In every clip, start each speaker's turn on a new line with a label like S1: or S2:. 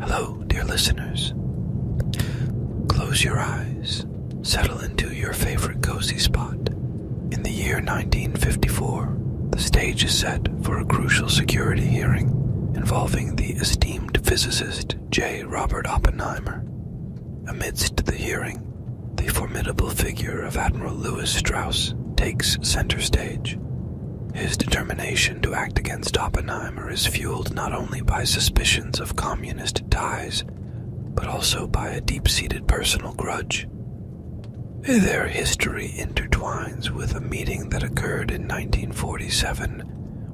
S1: Hello, dear listeners. Close your eyes, settle into your favorite cozy spot. In the year 1954, the stage is set for a crucial security hearing involving the esteemed physicist J. Robert Oppenheimer. Amidst the hearing, the formidable figure of Admiral Lewis Strauss takes center stage. His determination to act against Oppenheimer is fueled not only by suspicions of communist ties, but also by a deep-seated personal grudge. Their history intertwines with a meeting that occurred in 1947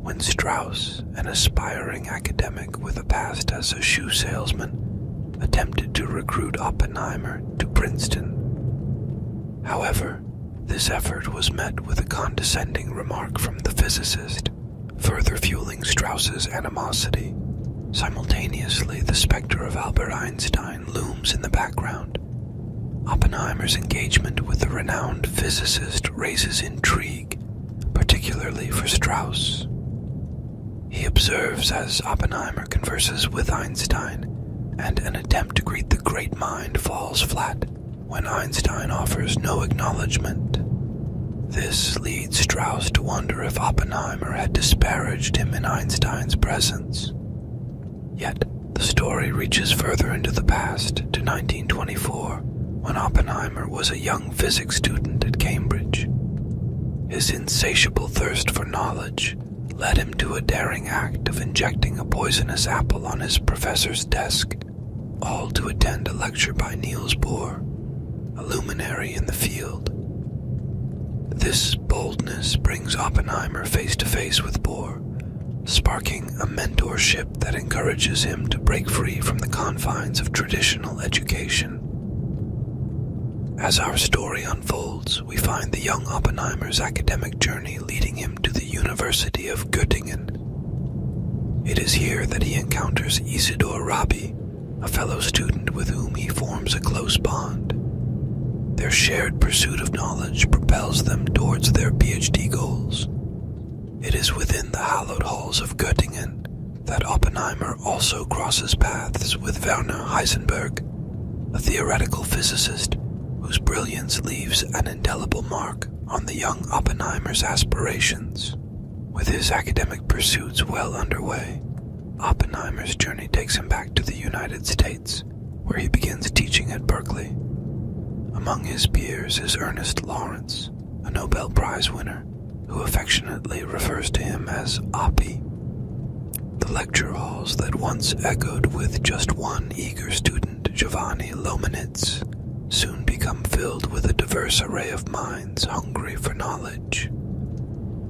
S1: when Strauss, an aspiring academic with a past as a shoe salesman, attempted to recruit Oppenheimer to Princeton. However, this effort was met with a condescending remark from the physicist, further fueling Strauss's animosity. Simultaneously, the specter of Albert Einstein looms in the background. Oppenheimer's engagement with the renowned physicist raises intrigue, particularly for Strauss. He observes as Oppenheimer converses with Einstein, and an attempt to greet the great mind falls flat when Einstein offers no acknowledgement. This leads Strauss to wonder if Oppenheimer had disparaged him in Einstein's presence. Yet, the story reaches further into the past, to 1924, when Oppenheimer was a young physics student at Cambridge. His insatiable thirst for knowledge led him to a daring act of injecting a poisonous apple on his professor's desk, all to attend a lecture by Niels Bohr, a luminary in the field. This boldness brings Oppenheimer face to face with Bohr, sparking a mentorship that encourages him to break free from the confines of traditional education. As our story unfolds, we find the young Oppenheimer's academic journey leading him to the University of Göttingen. It is here that he encounters Isidor Rabi, a fellow student with whom he forms a close bond. Their shared pursuit of knowledge propels them towards their PhD goals. It is within the hallowed halls of Göttingen that Oppenheimer also crosses paths with Werner Heisenberg, a theoretical physicist whose brilliance leaves an indelible mark on the young Oppenheimer's aspirations. With his academic pursuits well underway, Oppenheimer's journey takes him back to the United States, where he begins teaching at Berkeley. Among his peers is Ernest Lawrence, a Nobel Prize winner, who affectionately refers to him as Oppie. The lecture halls that once echoed with just one eager student, Giovanni Lomanitz, soon become filled with a diverse array of minds hungry for knowledge.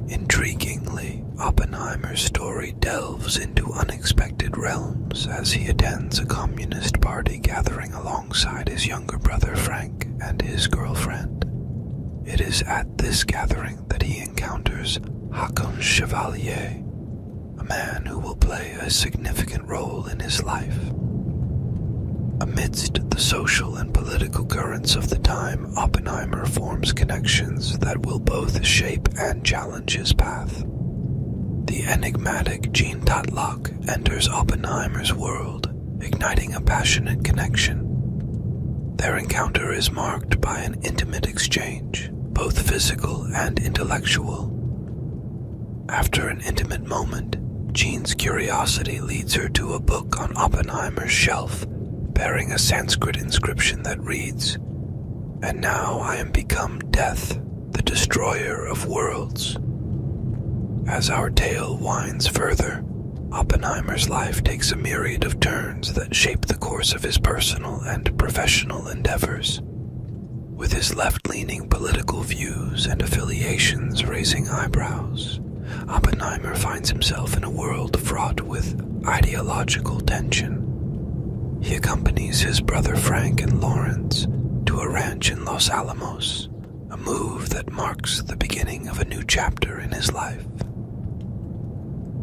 S1: Intriguingly, Oppenheimer's story delves into unexpected realms as he attends a Communist Party gathering alongside his younger brother Frank and his girlfriend. It is at this gathering that he encounters Hakon Chevalier, a man who will play a significant role in his life. Amidst the social and political currents of the time, Oppenheimer forms connections that will both shape and challenge his path. The enigmatic Jean Tatlock enters Oppenheimer's world, igniting a passionate connection. Their encounter is marked by an intimate exchange, both physical and intellectual. After an intimate moment, Jean's curiosity leads her to a book on Oppenheimer's shelf, bearing a Sanskrit inscription that reads, "And now I am become death, the destroyer of worlds." As our tale winds further, Oppenheimer's life takes a myriad of turns that shape the course of his personal and professional endeavors. With his left-leaning political views and affiliations raising eyebrows, Oppenheimer finds himself in a world fraught with ideological tension. He accompanies his brother Frank and Lawrence to a ranch in Los Alamos, a move that marks the beginning of a new chapter in his life.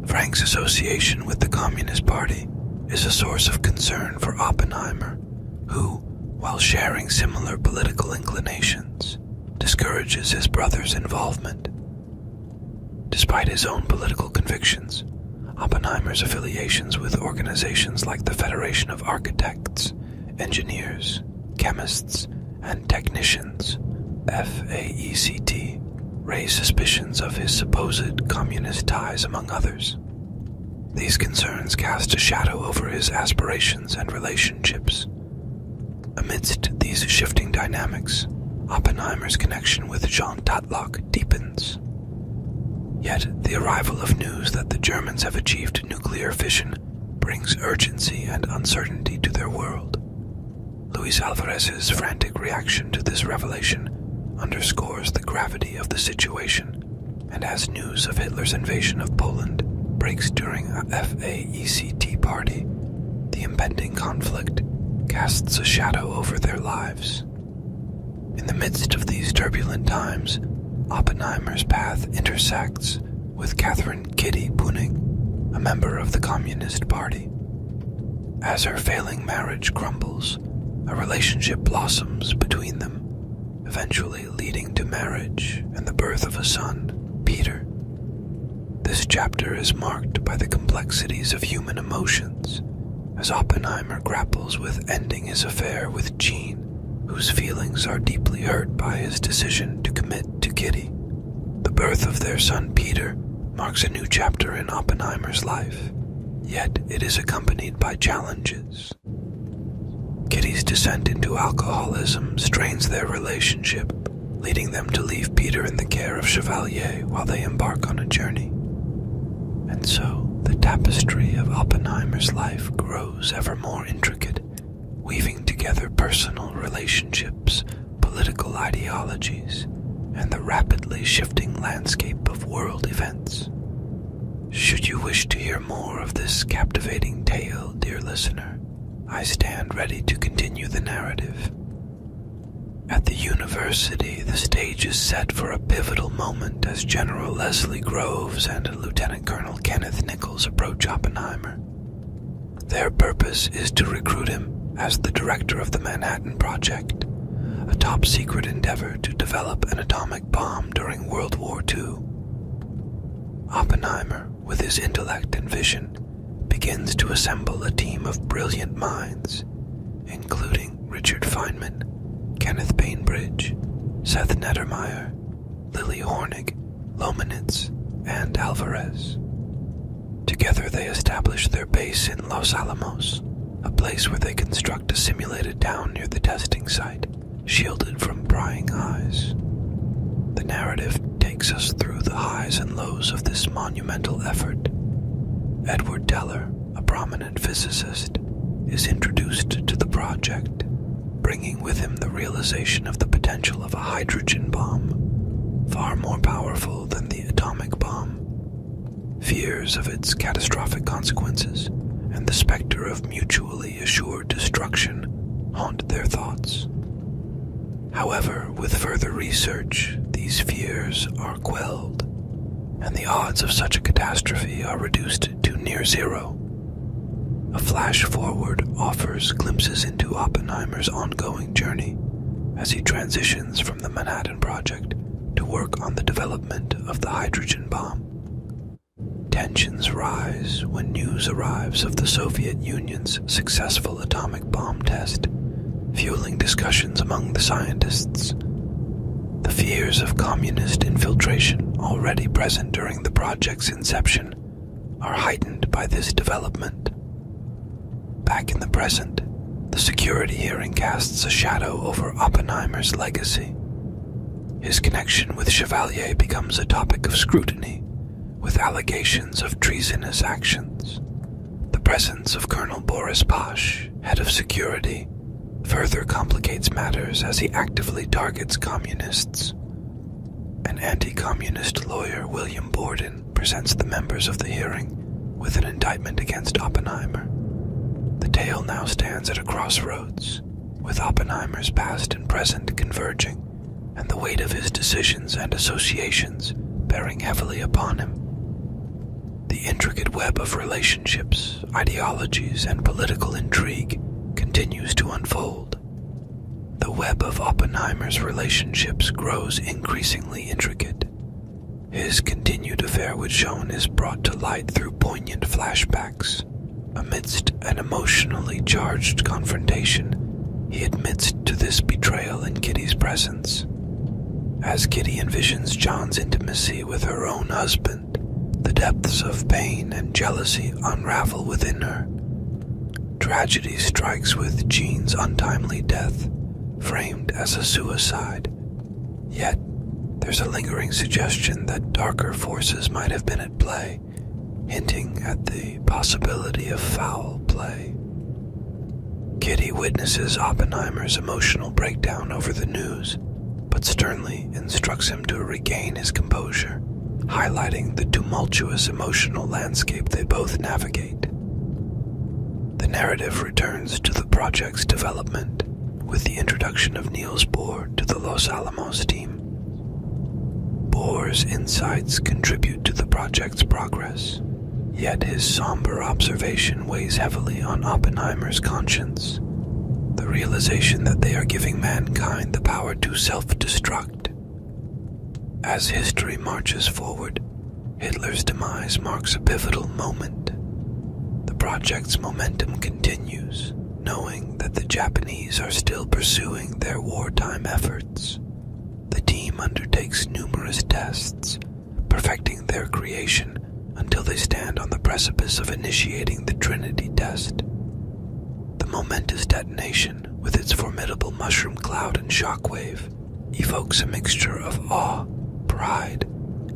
S1: Frank's association with the Communist Party is a source of concern for Oppenheimer, who, while sharing similar political inclinations, discourages his brother's involvement. Despite his own political convictions, Oppenheimer's affiliations with organizations like the Federation of Architects, Engineers, Chemists, and Technicians, FAECT, raise suspicions of his supposed communist ties, among others. These concerns cast a shadow over his aspirations and relationships. Amidst these shifting dynamics, Oppenheimer's connection with Jean Tatlock deepens. Yet the arrival of news that the Germans have achieved nuclear fission brings urgency and uncertainty to their world. Luis Alvarez's frantic reaction to this revelation underscores the gravity of the situation, and as news of Hitler's invasion of Poland breaks during a FAECT party, the impending conflict casts a shadow over their lives. In the midst of these turbulent times, Oppenheimer's path intersects with Catherine Kitty Puning, a member of the Communist Party. As her failing marriage crumbles, a relationship blossoms between them, eventually leading to marriage and the birth of a son, Peter. This chapter is marked by the complexities of human emotions, as Oppenheimer grapples with ending his affair with Jean, whose feelings are deeply hurt by his decision to commit to Kitty. The birth of their son Peter marks a new chapter in Oppenheimer's life, yet it is accompanied by challenges. Kitty's descent into alcoholism strains their relationship, leading them to leave Peter in the care of Chevalier while they embark on a journey. And so, the tapestry of Oppenheimer's life grows ever more intricate, weaving together personal relationships, political ideologies, and the rapidly shifting landscape of world events. Should you wish to hear more of this captivating tale, dear listener, I stand ready to continue the narrative. At the university, the stage is set for a pivotal moment as General Leslie Groves and Lieutenant Colonel Kenneth Nichols approach Oppenheimer. Their purpose is to recruit him as the director of the Manhattan Project, a top-secret endeavor to develop an atomic bomb during World War II. Oppenheimer, with his intellect and vision, begins to assemble a team of brilliant minds, including Richard Feynman, Kenneth Bainbridge, Seth Nettermeyer, Lily Hornig, Lomanitz, and Alvarez. Together they establish their base in Los Alamos, a place where they construct a simulated town near the testing site, shielded from prying eyes. The narrative takes us through the highs and lows of this monumental effort. Edward Teller, a prominent physicist, is introduced to the project, bringing with him the realization of the potential of a hydrogen bomb, far more powerful than the atomic bomb. Fears of its catastrophic consequences and the specter of mutually assured destruction haunt their thoughts. However, with further research, these fears are quelled, and the odds of such a catastrophe are reduced to near zero. A flash forward offers glimpses into Oppenheimer's ongoing journey as he transitions from the Manhattan Project to work on the development of the hydrogen bomb. Tensions rise when news arrives of the Soviet Union's successful atomic bomb test, fueling discussions among the scientists. The fears of communist infiltration, already present during the project's inception, are heightened by this development. Back in the present, the security hearing casts a shadow over Oppenheimer's legacy. His connection with Chevalier becomes a topic of scrutiny, with allegations of treasonous actions. The presence of Colonel Boris Pash, head of security, further complicates matters as he actively targets communists. An anti-communist lawyer, William Borden, presents the members of the hearing with an indictment against Oppenheimer. The tale now stands at a crossroads, with Oppenheimer's past and present converging, and the weight of his decisions and associations bearing heavily upon him. The intricate web of relationships, ideologies, and political intrigue continues to unfold. The web of Oppenheimer's relationships grows increasingly intricate. His continued affair with Joan is brought to light through poignant flashbacks. Amidst an emotionally charged confrontation, he admits to this betrayal in Kitty's presence. As Kitty envisions John's intimacy with her own husband, the depths of pain and jealousy unravel within her. Tragedy strikes with Jean's untimely death, framed as a suicide. Yet, there's a lingering suggestion that darker forces might have been at play, hinting at the possibility of foul play. Kitty witnesses Oppenheimer's emotional breakdown over the news, but sternly instructs him to regain his composure, highlighting the tumultuous emotional landscape they both navigate. The narrative returns to the project's development with the introduction of Niels Bohr to the Los Alamos team. Bohr's insights contribute to the project's progress, yet his somber observation weighs heavily on Oppenheimer's conscience. The realization that they are giving mankind the power to self-destruct. As history marches forward, Hitler's demise marks a pivotal moment. The project's momentum continues, knowing that the Japanese are still pursuing their wartime efforts. The team undertakes numerous tests, perfecting their creation until they stand on the precipice of initiating the Trinity test. The momentous detonation, with its formidable mushroom cloud and shockwave, evokes a mixture of awe, pride,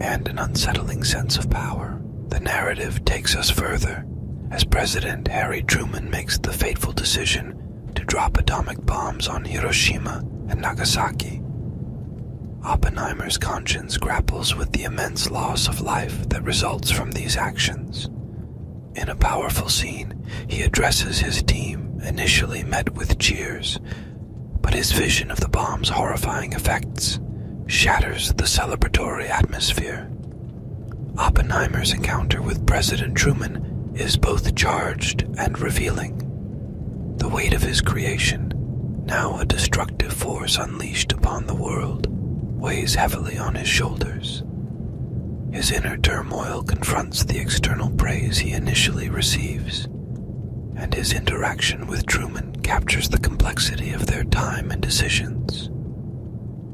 S1: and an unsettling sense of power. The narrative takes us further, as President Harry Truman makes the fateful decision to drop atomic bombs on Hiroshima and Nagasaki. Oppenheimer's conscience grapples with the immense loss of life that results from these actions. In a powerful scene, he addresses his team, initially met with cheers, but his vision of the bomb's horrifying effects shatters the celebratory atmosphere. Oppenheimer's encounter with President Truman is both charged and revealing. The weight of his creation, now a destructive force unleashed upon the world, weighs heavily on his shoulders. His inner turmoil confronts the external praise he initially receives, and his interaction with Truman captures the complexity of their time and decisions.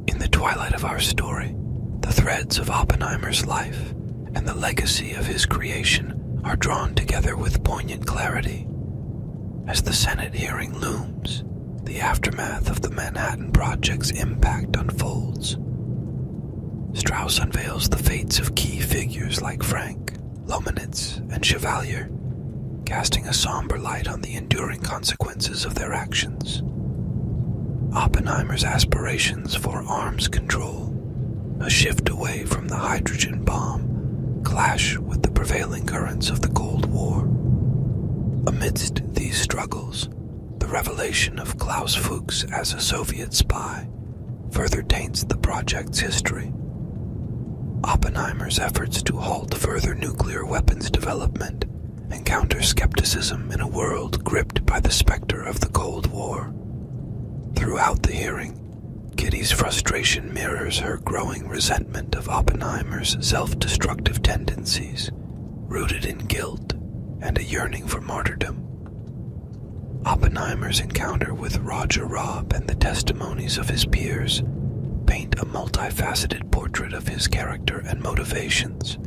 S1: In the twilight of our story, the threads of Oppenheimer's life and the legacy of his creation are drawn together with poignant clarity. As the Senate hearing looms, the aftermath of the Manhattan Project's impact unfolds. Strauss unveils the fates of key figures like Frank, Lomanitz, and Chevalier, casting a somber light on the enduring consequences of their actions. Oppenheimer's aspirations for arms control, a shift away from the hydrogen bomb, clash with the prevailing currents of the Cold War. Amidst these struggles, the revelation of Klaus Fuchs as a Soviet spy further taints the project's history. Oppenheimer's efforts to halt further nuclear weapons development encounter skepticism in a world gripped by the specter of the Cold War. Throughout the hearing, Kitty's frustration mirrors her growing resentment of Oppenheimer's self-destructive tendencies, rooted in guilt and a yearning for martyrdom. Oppenheimer's encounter with Roger Robb and the testimonies of his peers paint a multifaceted portrait of his character and motivations.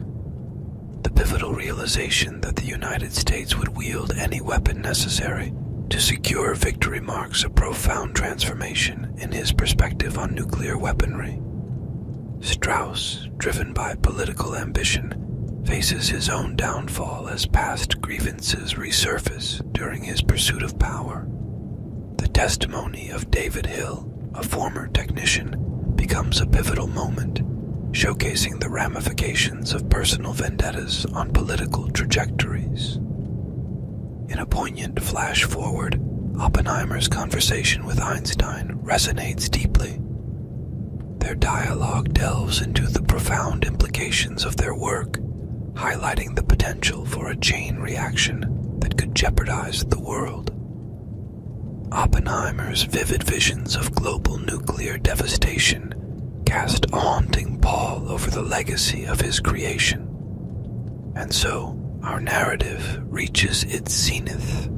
S1: The pivotal realization that the United States would wield any weapon necessary to secure victory marks a profound transformation in his perspective on nuclear weaponry. Strauss, driven by political ambition, faces his own downfall as past grievances resurface during his pursuit of power. The testimony of David Hill, a former technician, becomes a pivotal moment, showcasing the ramifications of personal vendettas on political trajectories. In a poignant flash forward, Oppenheimer's conversation with Einstein resonates deeply. Their dialogue delves into the profound implications of their work, highlighting the potential for a chain reaction that could jeopardize the world. Oppenheimer's vivid visions of global nuclear devastation cast a haunting pall over the legacy of his creation. And so, our narrative reaches its zenith